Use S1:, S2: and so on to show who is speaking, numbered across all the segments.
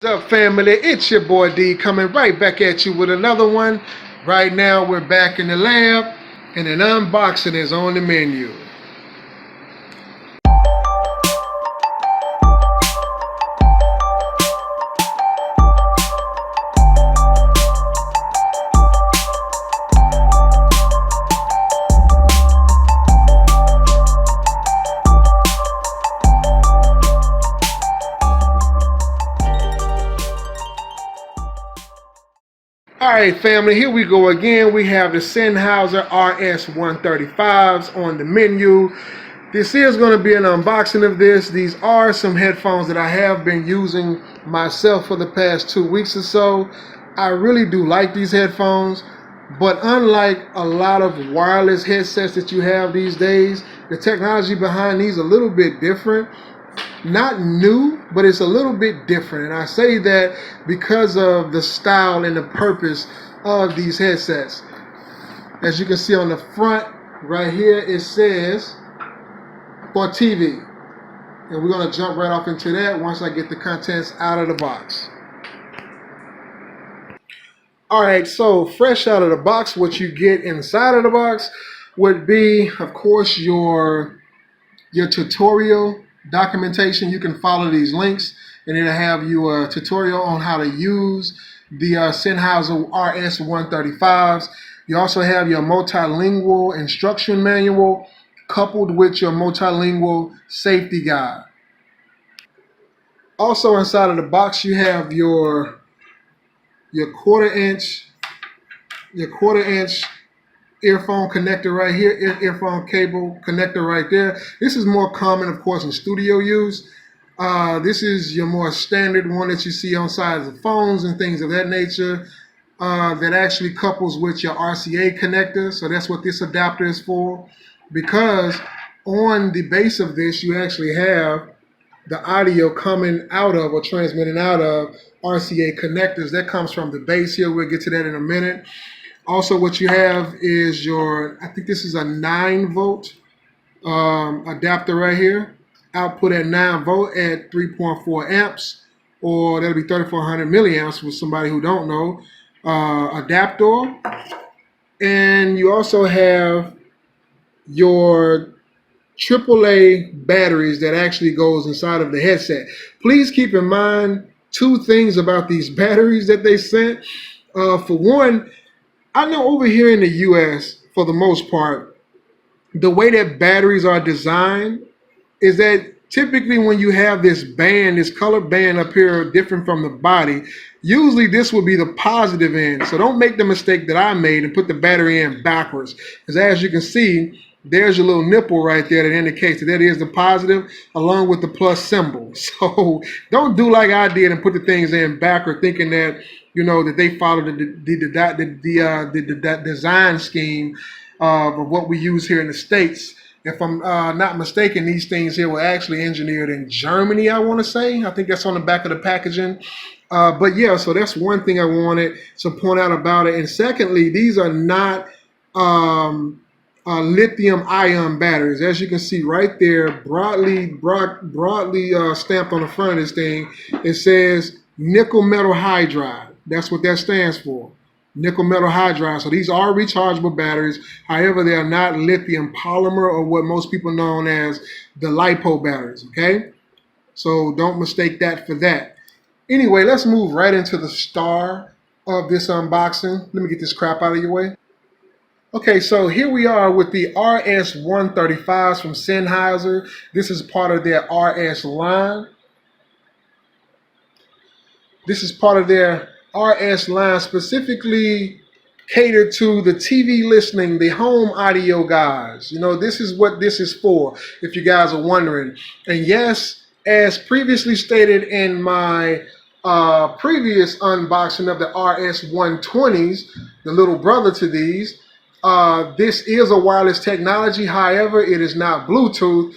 S1: What's up, family? It's your boy D coming right back at you with another one. Right now, we're back in the lab, and an unboxing is on the menu. Alright, family, here we go again. We have the Sennheiser RS 135s on the menu. This is going to be an unboxing of this. These are some headphones that I have been using myself for the past 2 weeks or so. I really do like these headphones, but unlike a lot of wireless headsets that you have these days, the technology behind these is a little bit different. Not new, but it's a little bit different, and I say that because of the style and the purpose of these headsets. As you can see on the front right here, it says for TV, and we're going to jump right off into that once I get the contents out of the box. Alright, so fresh out of the box, what you get inside of the box would be, of course, your tutorial documentation. You can follow these links and it'll have you a tutorial on how to use the Sennheiser RS 135s. You also have your multilingual instruction manual coupled with your multilingual safety guide. Also inside of the box you have your quarter inch earphone connector right here, earphone cable connector right there. This is more common, of course, in studio use. This is your more standard one that you see on sides of phones and things of that nature, that actually couples with your RCA connector. So that's what this adapter is for, because on the base of this you actually have the audio coming out of or transmitting out of RCA connectors. That comes from the base here. We'll get to that in a minute. Also, what you have is your, I think this is a 9-volt adapter right here. Output at 9 volt at 3.4 amps, or that'll be 3400 milliamps for somebody who don't know. Adapter. And you also have your AAA batteries that actually goes inside of the headset. Please keep in mind 2 things about these batteries that they sent. For one, I know over here in the US, for the most part, the way that batteries are designed is that typically when you have this band, this color band up here different from the body, usually this will be the positive end. So don't make the mistake that I made and put the battery in backwards. Because as you can see, there's your little nipple right there that indicates that is the positive along with the plus symbol. So don't do like I did and put the things in backward thinking that, you know, that they follow the design scheme of what we use here in the States. If I'm not mistaken, these things here were actually engineered in Germany, I want to say. I think that's on the back of the packaging. But yeah, so that's one thing I wanted to point out about it. And secondly, these are not lithium-ion batteries. As you can see right there, broadly stamped on the front of this thing, it says nickel metal hydride. That's what that stands for, nickel metal hydride. So these are rechargeable batteries. However, they are not lithium polymer, or what most people know as the LiPo batteries, okay? So don't mistake that for that. Anyway, let's move right into the star of this unboxing. Let me get this crap out of your way. Okay, so here we are with the RS 135s from Sennheiser. This is part of their RS line. This is part of their RS line, specifically catered to the TV listening, the home audio guys. You know, this is what this is for, if you guys are wondering. And yes, as previously stated in my previous unboxing of the RS 120s, the little brother to these, this is a wireless technology. However, it is not Bluetooth.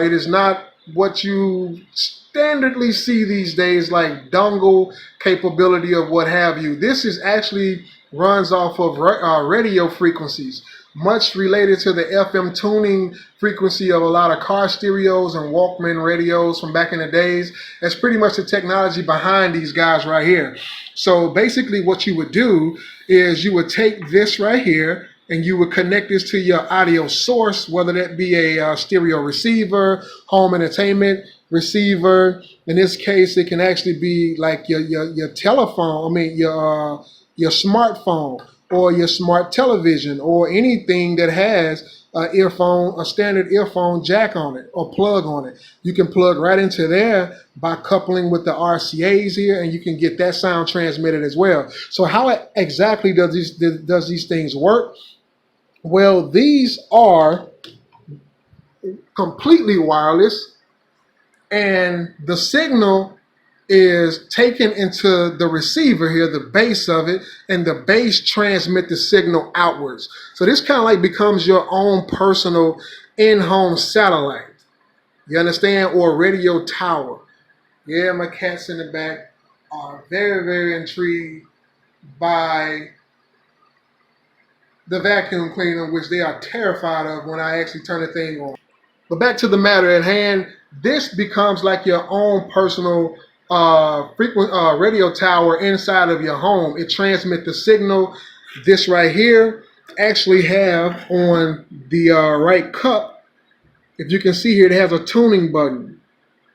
S1: It is not what you standardly see these days, like dongle capability of what have you. This is actually runs off of radio frequencies. much related to the FM tuning frequency of a lot of car stereos and Walkman radios from back in the days. That's pretty much the technology behind these guys right here. So basically what you would do is you would take this right here and you would connect this to your audio source, whether that be a stereo receiver, home entertainment receiver. In this case, it can actually be like your telephone, your smartphone or your smart television or anything that has a standard earphone jack on it or plug on it. You can plug right into there by coupling with the RCAs here, and you can get that sound transmitted as well. So how exactly does these things work? Well, these are completely wireless, and the signal is taken into the receiver here, the base of it, and the base transmit the signal outwards. So this kind of like becomes your own personal in-home satellite. You understand? Or radio tower. Yeah, my cats in the back are very, very intrigued by the vacuum cleaner, which they are terrified of when I actually turn the thing on. But back to the matter at hand, this becomes like your own personal radio tower inside of your home. It transmits the signal. This right here actually have on the right cup, if you can see here, it has a tuning button.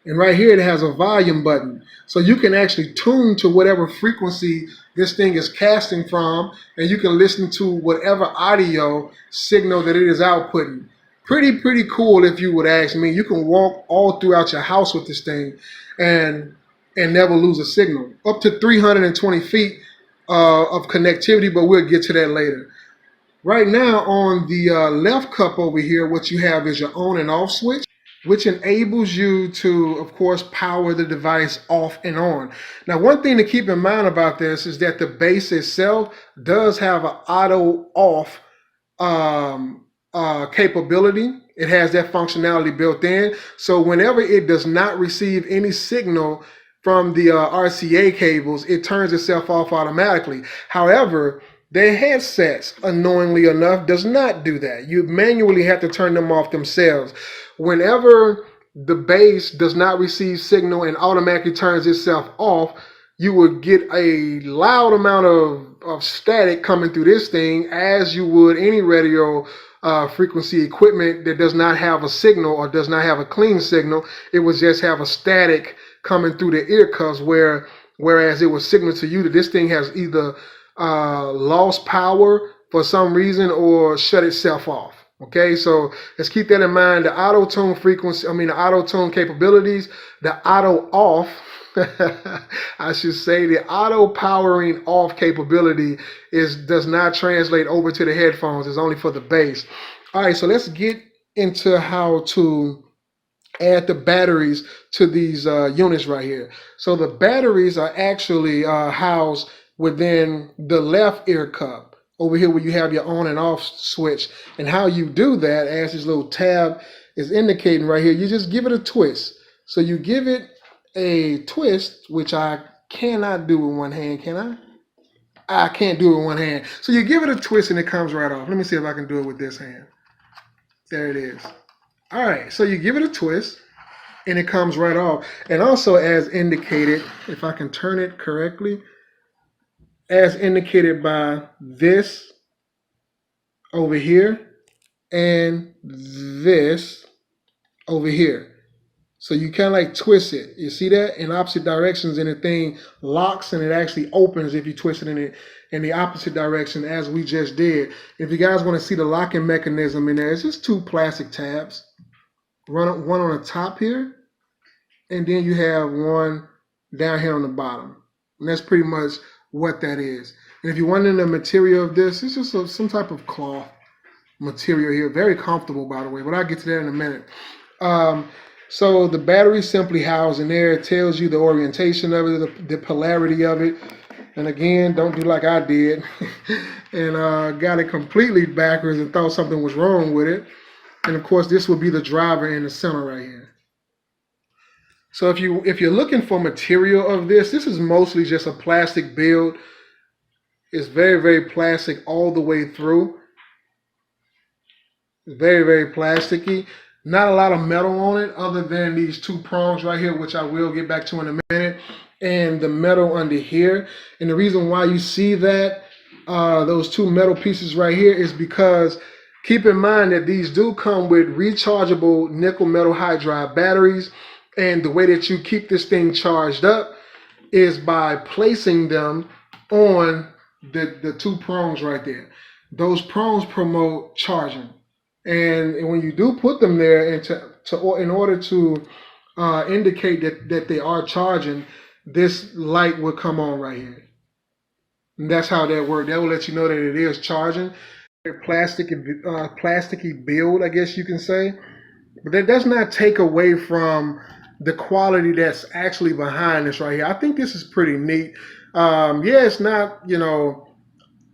S1: And right here it has a volume button. So you can actually tune to whatever frequency this thing is casting from, and you can listen to whatever audio signal that it is outputting. Pretty cool if you would ask me. You can walk all throughout your house with this thing and never lose a signal. Up to 320 feet of connectivity, but we'll get to that later. Right now on the left cup over here, what you have is your on and off switch, which enables you to, of course, power the device off and on. Now, one thing to keep in mind about this is that the base itself does have an auto off capability. It has that functionality built in. So whenever it does not receive any signal from the RCA cables, it turns itself off automatically. However, their headsets, annoyingly enough, does not do that. You manually have to turn them off themselves. Whenever the base does not receive signal and automatically turns itself off, you would get a loud amount of static coming through this thing, as you would any radio frequency equipment that does not have a signal or does not have a clean signal. It would just have a static coming through the ear cuffs, whereas it would signal to you that this thing has either lost power for some reason or shut itself off. Okay, so let's keep that in mind. The auto tune the auto tune capabilities, the auto off, I should say, the auto powering off capability does not translate over to the headphones. It's only for the bass. All right, so let's get into how to add the batteries to these units right here. So the batteries are actually housed within the left ear cup over here where you have your on and off switch. And how you do that, as this little tab is indicating right here, you just give it a twist. So you give it a twist, which I cannot do with one hand, can I? I can't do it with one hand. So you give it a twist and it comes right off. Let me see if I can do it with this hand. There it is. All right, so you give it a twist and it comes right off. And also, as indicated, if I can turn it correctly, as indicated by this over here and this over here. So you kind of like twist it. You see that? In opposite directions, and the thing locks and it actually opens if you twist it in the opposite direction, as we just did. If you guys want to see the locking mechanism in there, it's just two plastic tabs. One on the top here, and then you have one down here on the bottom. And that's pretty much what that is. And if you're wondering the material of this, it's just some type of cloth material here. Very comfortable, by the way, but I'll get to that in a minute. So the battery simply housed in there. It tells you the orientation of it, the polarity of it. And again, don't do like I did and got it completely backwards and thought something was wrong with it. And of course, this would be the driver in the center right here. So if you're looking for material of this is mostly just a plastic build. It's very, very plastic all the way through. Very, very plasticky. Not a lot of metal on it other than these two prongs right here, which I will get back to in a minute, and the metal under here. And the reason why you see that, those two metal pieces right here, is because keep in mind that these do come with rechargeable nickel metal hydride batteries. And the way that you keep this thing charged up is by placing them on the two prongs right there. Those prongs promote charging. And when you do put them there, and in order to indicate that they are charging, this light will come on right here. And that's how that works. That will let you know that it is charging. Plasticky build, I guess you can say. But that does not take away from the quality that's actually behind this right here. I think this is pretty neat. Yeah, it's not,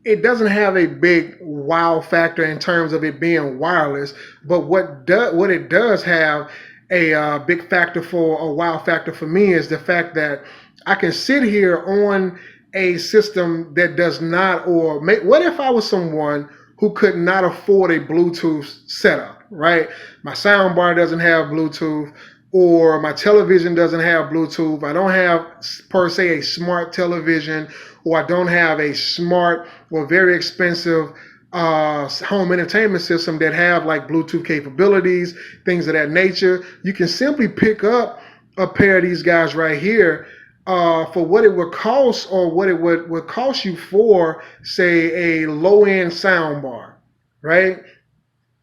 S1: it doesn't have a big wow factor in terms of it being wireless, but what it does have a big factor for a wow factor for me is the fact that I can sit here on a system that does not, what if I was someone who could not afford a Bluetooth setup, right? My sound bar doesn't have Bluetooth, or my television doesn't have Bluetooth. I don't have, per se, a smart television, or I don't have a smart or very expensive home entertainment system that have like Bluetooth capabilities, things of that nature. You can simply pick up a pair of these guys right here for what it would cost, or what it would cost you for, say, a low-end sound bar, right?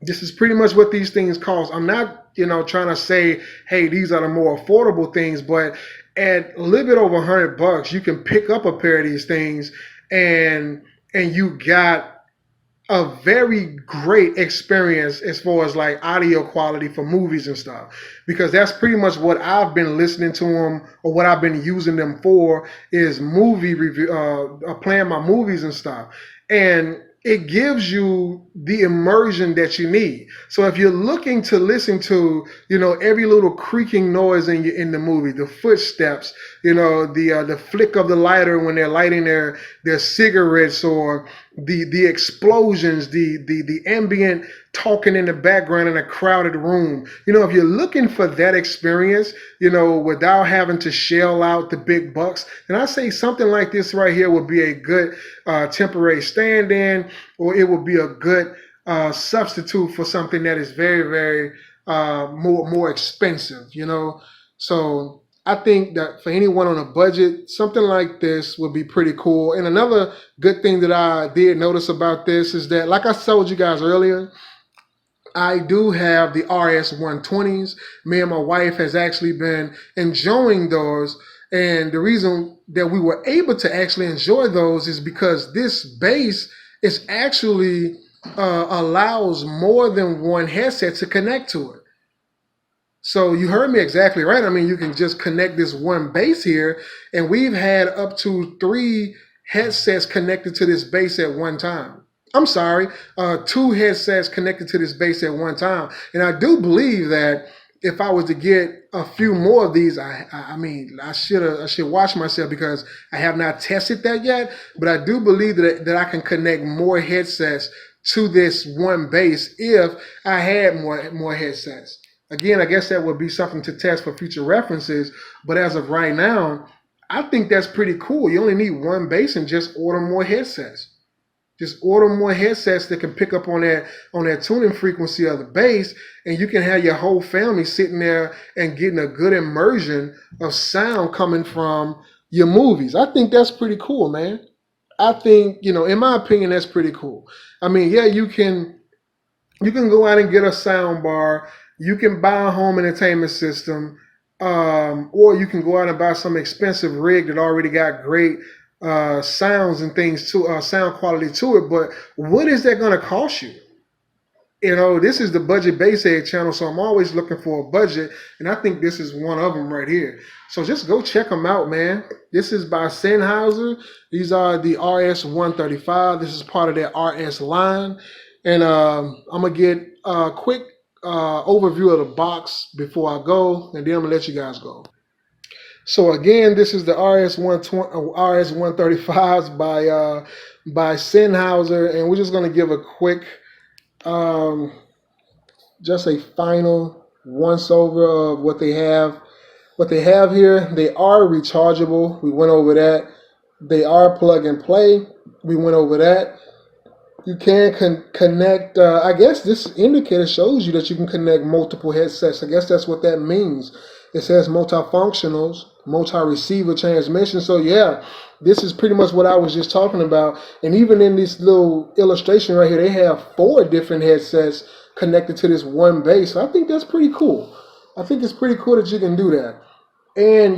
S1: This is pretty much what these things cost. I'm not, trying to say, hey, these are the more affordable things, but at a little bit over $100, you can pick up a pair of these things, and you got a very great experience as far as like audio quality for movies and stuff, because that's pretty much what I've been listening to them, or what I've been using them for, is movie review, playing my movies and stuff. And it gives you the immersion that you need. So if you're looking to listen to, every little creaking noise in the movie, the footsteps, the flick of the lighter when they're lighting their cigarettes, or the explosions, the ambient talking in the background in a crowded room. If you're looking for that experience, without having to shell out the big bucks, then I say something like this right here would be a good temporary stand-in, or it would be a good substitute for something that is very, very more expensive. So I think that for anyone on a budget, something like this would be pretty cool. And another good thing that I did notice about this is that, like I told you guys earlier, I do have the RS 120s. Me and my wife has actually been enjoying those. And the reason that we were able to actually enjoy those is because this bass is actually allows more than one headset to connect to it. So you heard me exactly right. I mean, you can just connect this one bass here, and we've had up to 3 headsets connected to this bass at one time. I'm sorry, 2 headsets connected to this bass at one time. And I do believe that if I was to get a few more of these, I should watch myself, because I have not tested that yet. But I do believe that I can connect more headsets to this one bass if I had more headsets. Again, I guess that would be something to test for future references. But as of right now, I think that's pretty cool. You only need one bass, and just order more headsets. Just order more headsets that can pick up on that tuning frequency of the bass, and you can have your whole family sitting there and getting a good immersion of sound coming from your movies. I think that's pretty cool, man. I think, in my opinion, that's pretty cool. I mean, yeah, you can go out and get a sound bar. You can buy a home entertainment system, or you can go out and buy some expensive rig that already got great sounds and things to sound quality to it. But what is that going to cost you? This is the Budget Bass Head channel, so I'm always looking for a budget, and I think this is one of them right here. So just go check them out, man. This is by Sennheiser. These are the RS 135. This is part of their RS line, and I'm gonna get a quick overview of the box before I go, and then I'm gonna let you guys go. So again, this is the RS 135s by Sennheiser, and we're just gonna give a quick just a final once over of what they have. What they have here, they are rechargeable. We went over that. They are plug and play. We went over that. You can connect. I guess this indicator shows you that you can connect multiple headsets. I guess that's what that means. It says multifunctionals, multi-receiver transmission. So yeah, this is pretty much what I was just talking about. And even in this little illustration right here, they have 4 different headsets connected to this one base. So I think that's pretty cool. I think it's pretty cool that you can do that. And,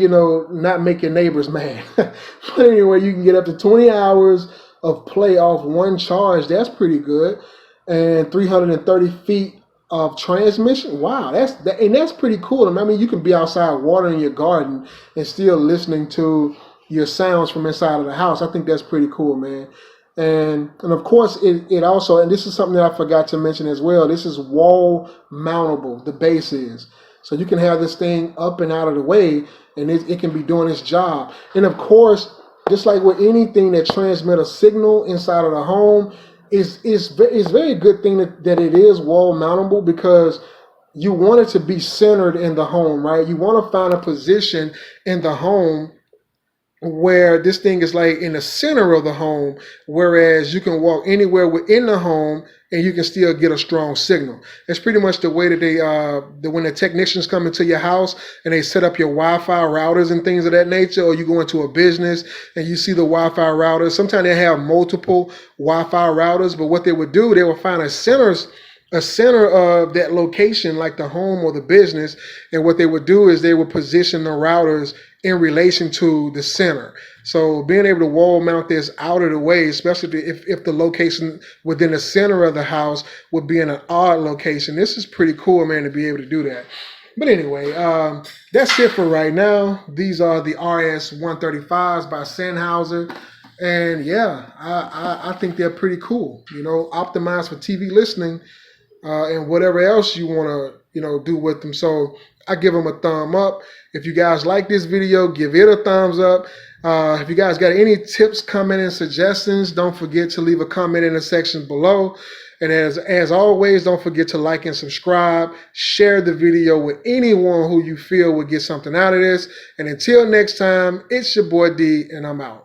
S1: not make your neighbors mad. But anyway, you can get up to 20 hours of play off one charge. That's pretty good. And 330 feet of transmission. Wow, that's pretty cool. I mean, you can be outside watering your garden and still listening to your sounds from inside of the house. I think that's pretty cool, man. And of course, it also, and this is something that I forgot to mention as well, this is wall mountable, the base is. So you can have this thing up and out of the way, and it can be doing its job. And of course, just like with anything that transmits a signal inside of the home, it's very good thing that it is wall mountable, because you want it to be centered in the home, right? You want to find a position in the home where this thing is like in the center of the home, whereas you can walk anywhere within the home and you can still get a strong signal. It's pretty much the way that when the technicians come into your house and they set up your Wi-Fi routers and things of that nature, or you go into a business and you see the Wi-Fi routers. Sometimes they have multiple Wi-Fi routers, but what they would do, they would find a center of that location, like the home or the business, and what they would do is they would position the routers in relation to the center. So being able to wall mount this out of the way, especially if the location within the center of the house would be in an odd location, this is pretty cool, man, to be able to do that. But anyway, that's it for right now. These are the RS 135s by Sennheiser. And yeah, I think they're pretty cool, optimized for TV listening and whatever else you want to, do with them. So I give them a thumb up. If you guys like this video, give it a thumbs up. If you guys got any tips, comment, and suggestions, don't forget to leave a comment in the section below. And as always, don't forget to like and subscribe. Share the video with anyone who you feel would get something out of this. And until next time, it's your boy D, and I'm out.